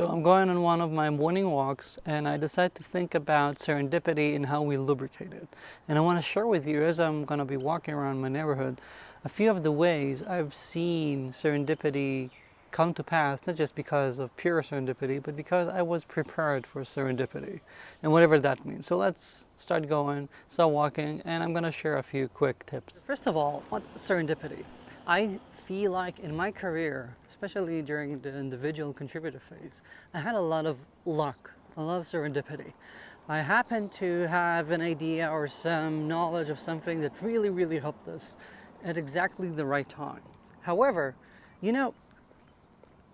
So I'm going on one of my morning walks and I decide to think about serendipity and how we lubricate it. And I want to share with you, as I'm going to be walking around my neighborhood, a few of the ways I've seen serendipity come to pass, not just because of pure serendipity, but because I was prepared for serendipity and whatever that means. So let's start walking, and I'm going to share a few quick tips. First of all, what's serendipity? I feel like in my career, especially during the individual contributor phase, I had a lot of luck, a lot of serendipity. I happened to have an idea or some knowledge of something that really helped us at exactly the right time. However,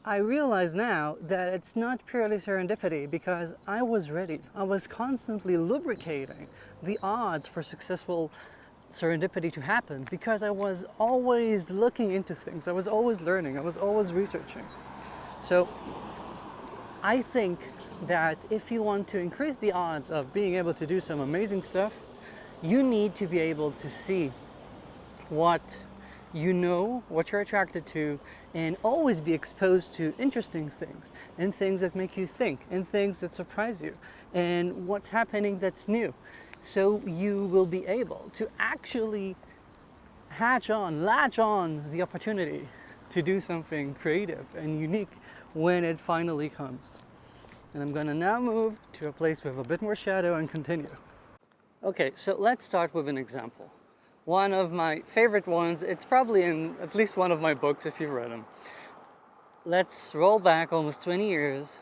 I realize now that it's not purely serendipity because I was ready. I was constantly lubricating the odds for successful serendipity to happen because I was always looking into things. I was always learning. I was always researching. So I think that if you want to increase the odds of being able to do some amazing stuff, you need to be able to see what you know, what you're attracted to, and always be exposed to interesting things and things that make you think and things that surprise you and what's happening that's new. So you will be able to actually latch on the opportunity to do something creative and unique when it finally comes. And I'm gonna now move to a place with a bit more shadow and continue. Okay, so let's start with an example. One of my favorite ones, it's probably in at least one of my books if you've read them. Let's roll back almost 20 years.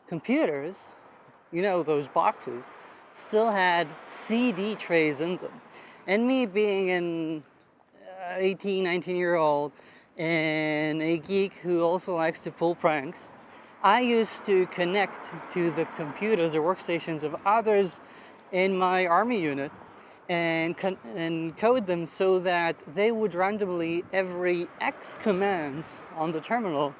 Computers, those boxes, still had CD trays in them. And me being an 18, 19-year-old and a geek who also likes to pull pranks, I used to connect to the computers or workstations of others in my army unit and code them so that they would randomly, every X commands on the terminal,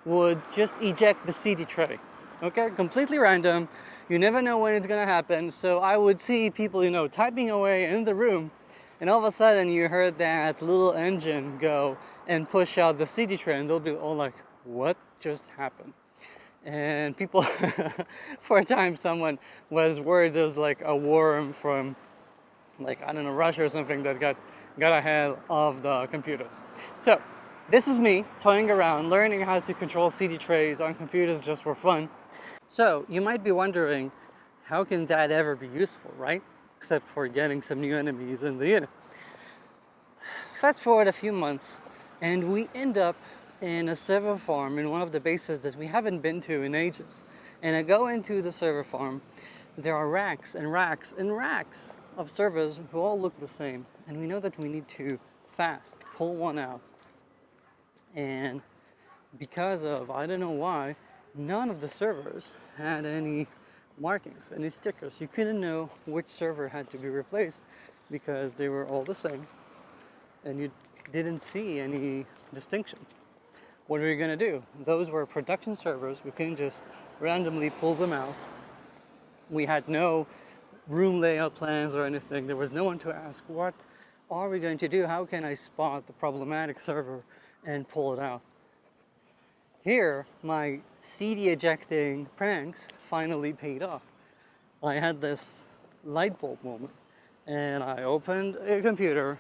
would just eject the CD tray. Okay, completely random. You never know when it's gonna happen. So I would see people, typing away in the room, and all of a sudden you heard that little engine go and push out the CD tray, and they'll be all like, "What just happened?" And people, for a time, someone was worried there was like a worm from Russia or something that got ahead of the computers. So this is me toying around, learning how to control CD trays on computers just for fun. So you might be wondering, how can that ever be useful, right? Except for getting some new enemies in the unit. Fast forward a few months, and we end up in a server farm in one of the bases that we haven't been to in ages. And I go into the server farm. There are racks and racks and racks of servers who all look the same, and we know that we need to fast pull one out. And because of, I don't know why, none of the servers had any markings, any stickers. You couldn't know which server had to be replaced because they were all the same and you didn't see any distinction. What are we gonna do? Those were production servers. We couldn't just randomly pull them out. We had no room layout plans or anything. There was no one to ask, what are we going to do? How can I spot the problematic server and pull it out? Here, my CD ejecting pranks finally paid off. I had this light bulb moment, and I opened a computer.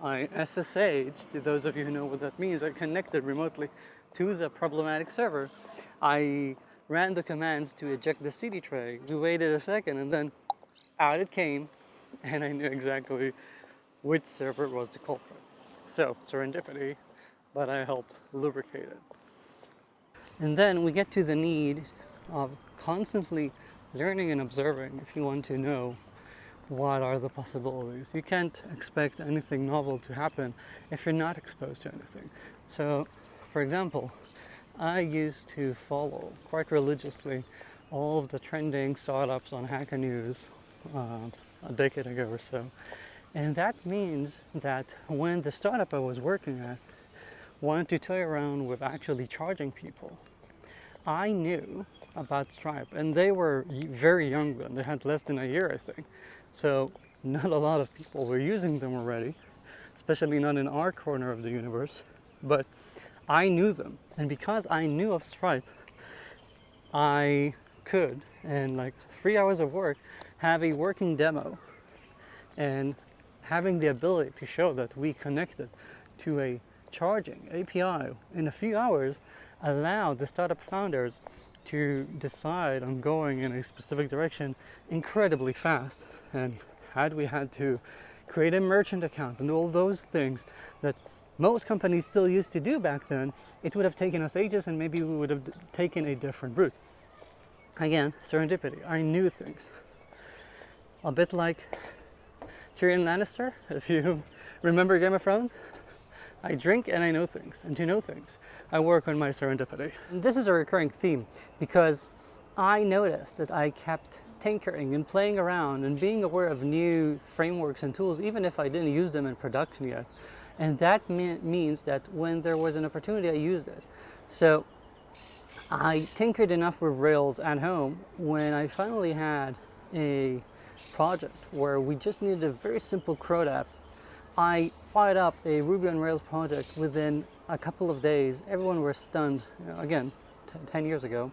I SSH'd, to those of you who know what that means, I connected remotely to the problematic server. I ran the commands to eject the CD tray. We waited a second, and then out it came, and I knew exactly which server was the culprit. So, serendipity, but I helped lubricate it. And then we get to the need of constantly learning and observing if you want to know what are the possibilities. You can't expect anything novel to happen if you're not exposed to anything. So, for example, I used to follow quite religiously all of the trending startups on Hacker News a decade ago or so. And that means that when the startup I was working at wanted to toy around with actually charging people, I knew about Stripe, and they were very young then. They had less than a year, I think. So not a lot of people were using them already, especially not in our corner of the universe. But I knew them, and because I knew of Stripe, I could, in like 3 hours of work, have a working demo, and having the ability to show that we connected to a charging API in a few hours allowed the startup founders to decide on going in a specific direction incredibly fast. And had we had to create a merchant account and all those things that most companies still used to do back then, it would have taken us ages, and maybe we would have taken a different route. Again, serendipity. I knew things. A bit like Tyrion Lannister, if you remember Game of Thrones. I drink and I know things, and to know things, I work on my serendipity. And this is a recurring theme because I noticed that I kept tinkering and playing around and being aware of new frameworks and tools, even if I didn't use them in production yet. And that means that when there was an opportunity, I used it. So I tinkered enough with Rails at home when I finally had a project where we just needed a very simple CRUD app. I fired up a Ruby on Rails project within a couple of days. Everyone was stunned. Again, 10 years ago,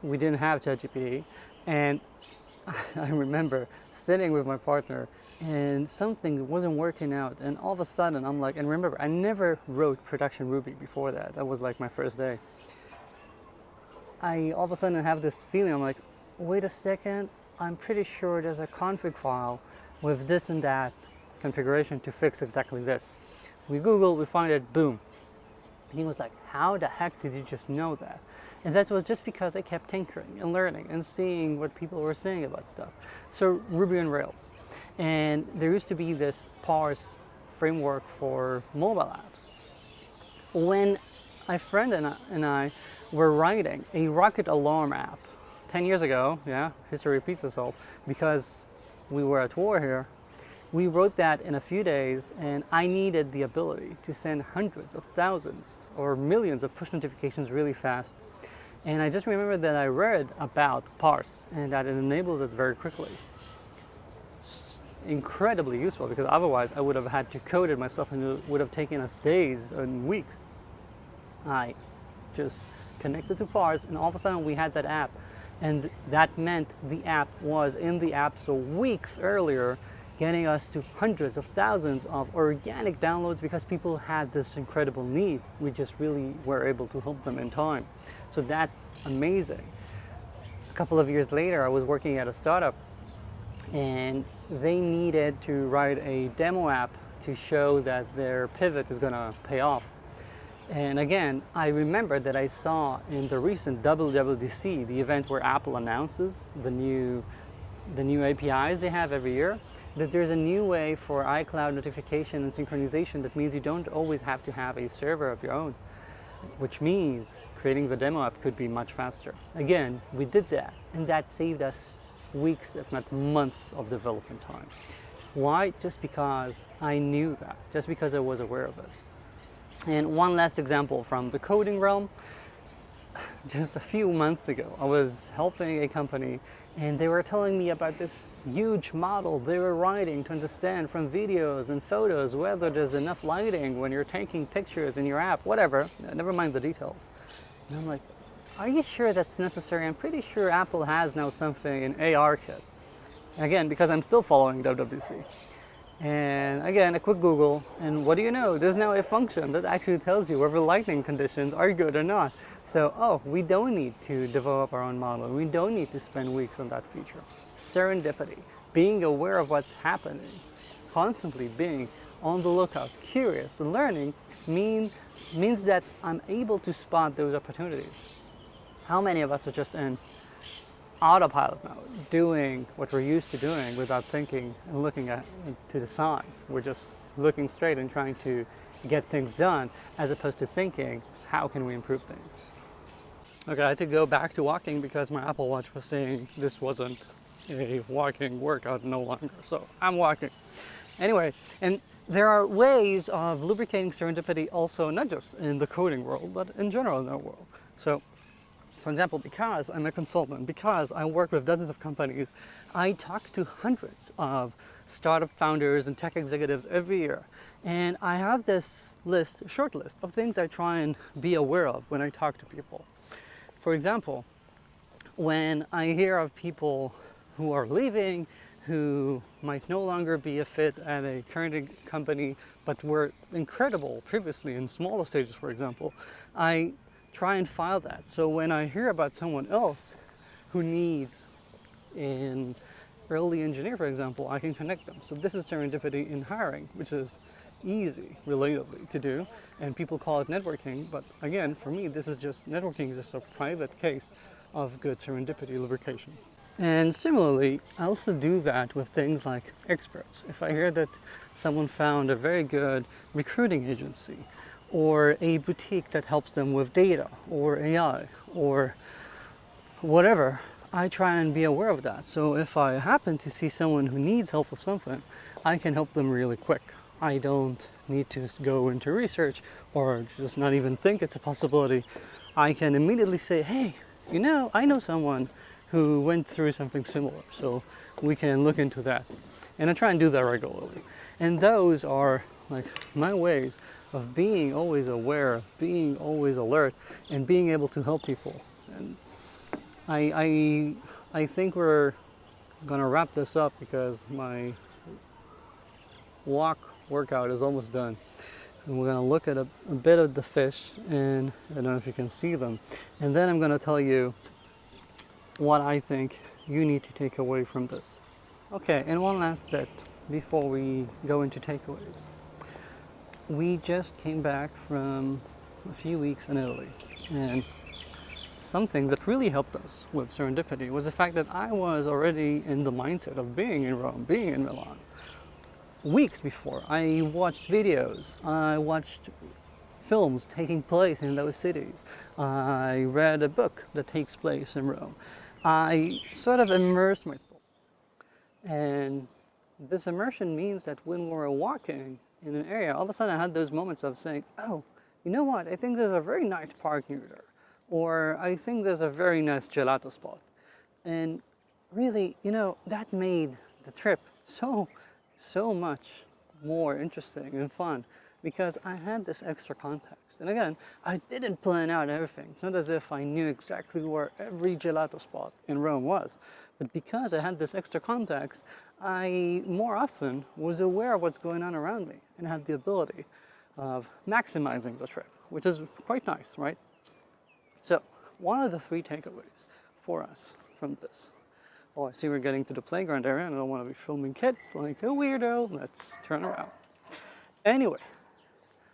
we didn't have ChatGPT, and I remember sitting with my partner and something wasn't working out, and all of a sudden I'm like, and remember, I never wrote production Ruby before that. That was like my first day. I all of a sudden have this feeling, I'm like, wait a second, I'm pretty sure there's a config file with this and that configuration to fix exactly this. We Google, we find it, boom. And he was like, how the heck did you just know that? And that was just because I kept tinkering and learning and seeing what people were saying about stuff. So Ruby on Rails. And there used to be this parse framework for mobile apps. When my friend and I were writing a rocket alarm app 10 years ago, yeah, history repeats itself, because we were at war here, we wrote that in a few days, and I needed the ability to send hundreds of thousands or millions of push notifications really fast. And I just remember that I read about parse and that it enables it very quickly. It's incredibly useful, because otherwise I would have had to code it myself and it would have taken us days and weeks. I just connected to parse, and all of a sudden we had that app, and that meant the app was in the App Store weeks earlier, getting us to hundreds of thousands of organic downloads because people had this incredible need. We just really were able to help them in time. So that's amazing. A couple of years later, I was working at a startup, and they needed to write a demo app to show that their pivot is gonna pay off. And again, I remember that I saw in the recent WWDC, the event where Apple announces the new APIs they have every year, that there's a new way for iCloud notification and synchronization that means you don't always have to have a server of your own, which means creating the demo app could be much faster. Again, we did that, and that saved us weeks, if not months, of development time. Why? Just because I knew that, just because I was aware of it. And one last example from the coding realm. Just a few months ago, I was helping a company, and they were telling me about this huge model they were writing to understand from videos and photos whether there's enough lighting when you're taking pictures in your app, whatever, never mind the details. And I'm like, are you sure that's necessary? I'm pretty sure Apple has now something in ARKit. Again, because I'm still following WWDC. And again, a quick Google, and what do you know? There's now a function that actually tells you whether lighting conditions are good or not. So, oh, we don't need to develop our own model. We don't need to spend weeks on that feature. Serendipity, being aware of what's happening, constantly being on the lookout, curious, and learning means that I'm able to spot those opportunities. How many of us are just in autopilot mode, doing what we're used to doing without thinking and looking to the sides? We're just looking straight and trying to get things done, as opposed to thinking, how can we improve things? Okay, I had to go back to walking because my Apple Watch was saying this wasn't a walking workout no longer, so I'm walking. Anyway, and there are ways of lubricating serendipity also, not just in the coding world, but in general in the world. So, for example, because I'm a consultant, because I work with dozens of companies, I talk to hundreds of startup founders and tech executives every year. And I have this short list of things I try and be aware of when I talk to people. For example, when I hear of people who are leaving, who might no longer be a fit at a current company, but were incredible previously in smaller stages, for example, I try and file that. So when I hear about someone else who needs an early engineer, for example, I can connect them. So this is serendipity in hiring, which is easy, relatively, to do, and people call it networking. But again, for me, this is just networking is just a private case of good serendipity lubrication. And similarly, I also do that with things like experts. If I hear that someone found a very good recruiting agency, or a boutique that helps them with data, or AI, or whatever, I try and be aware of that. So if I happen to see someone who needs help with something, I can help them really quick. I don't need to go into research or just not even think it's a possibility. I can immediately say, hey, I know someone who went through something similar, so we can look into that. And I try and do that regularly. And those are like my ways of being always aware, being always alert, and being able to help people. And I think we're gonna wrap this up because my workout is almost done. And we're gonna look at a bit of the fish, and I don't know if you can see them. And then I'm gonna tell you what I think you need to take away from this. Okay, and one last bit before we go into takeaways. We just came back from a few weeks in Italy, and something that really helped us with serendipity was the fact that I was already in the mindset of being in Rome, being in Milan. Weeks before, I watched videos, I watched films taking place in those cities, I read a book that takes place in Rome. I sort of immersed myself. And this immersion means that when we're walking in an area, all of a sudden I had those moments of saying, oh, you know what, I think there's a very nice park near there. Or I think there's a very nice gelato spot. And really, that made the trip so much more interesting and fun because I had this extra context. And again, I didn't plan out everything. It's not as if I knew exactly where every gelato spot in Rome was. But because I had this extra context, I more often was aware of what's going on around me and had the ability of maximizing the trip, which is quite nice, right? So, one of the 3 takeaways for us from this. Oh, I see we're getting to the playground area and I don't want to be filming kids like a weirdo. Let's turn around. Anyway,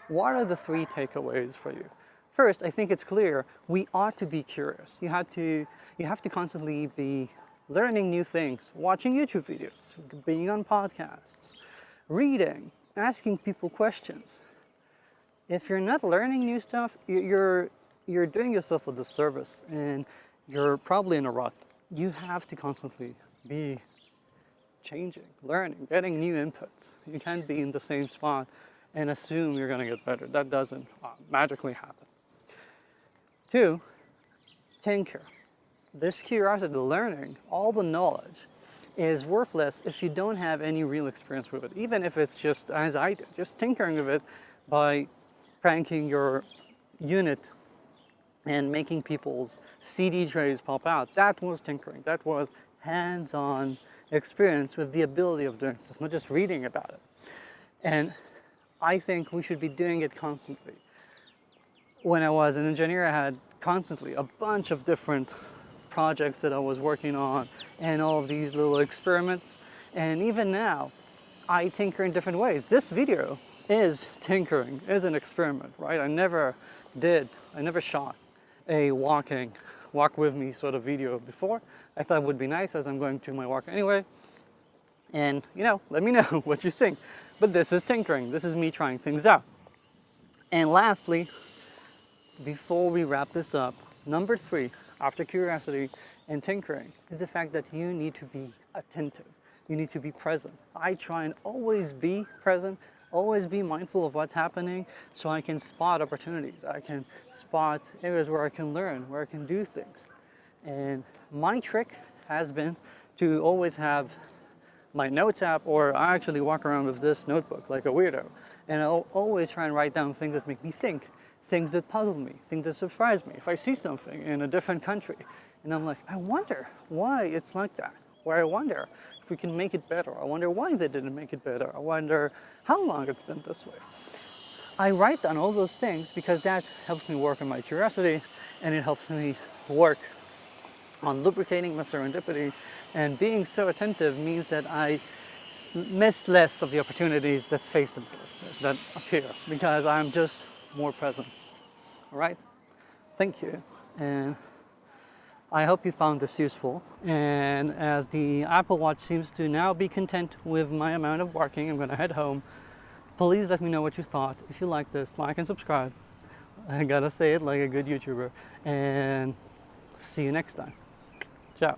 what are the 3 takeaways for you? First, I think it's clear we ought to be curious. You have to constantly be learning new things, watching YouTube videos, being on podcasts, reading, asking people questions. If you're not learning new stuff, you're doing yourself a disservice and you're probably in a rut. You have to constantly be changing, learning, getting new inputs. You can't be in the same spot and assume you're going to get better. That doesn't magically happen. 2, tinker. This curiosity, learning, all the knowledge is worthless if you don't have any real experience with it. Even if it's just, as I did, just tinkering with it by pranking your unit and making people's CD trays pop out. That was tinkering. That was hands-on experience with the ability of doing stuff, not just reading about it. And I think we should be doing it constantly. When I was an engineer, I had constantly a bunch of different projects that I was working on and all of these little experiments. And even now, I tinker in different ways. This video is tinkering, is an experiment, right? I never shot a walk with me sort of video before. I thought it would be nice as I'm going to my walk anyway. And, let me know what you think. But this is tinkering. This is me trying things out. And lastly, before we wrap this up, number 3, after curiosity and tinkering, is the fact that you need to be attentive. You need to be present. I try and always be present, always be mindful of what's happening so I can spot opportunities. I can spot areas where I can learn, where I can do things. And my trick has been to always have my notes app, or I actually walk around with this notebook like a weirdo. And I'll always try and write down things that make me think, things that puzzle me, things that surprise me. If I see something in a different country And I'm like, I wonder why it's like that. Or I wonder if we can make it better. I wonder why they didn't make it better. I wonder how long it's been this way. I write down all those things because that helps me work on my curiosity, and it helps me work on lubricating my serendipity. And being so attentive means that I miss less of the opportunities that face themselves, that appear, because I'm just more present. All right? Thank you. And I hope you found this useful. And as the Apple Watch seems to now be content with my amount of working, I'm going to head home. Please let me know what you thought. If you like this, like and subscribe. I gotta say it like a good YouTuber. And see you next time. Ciao.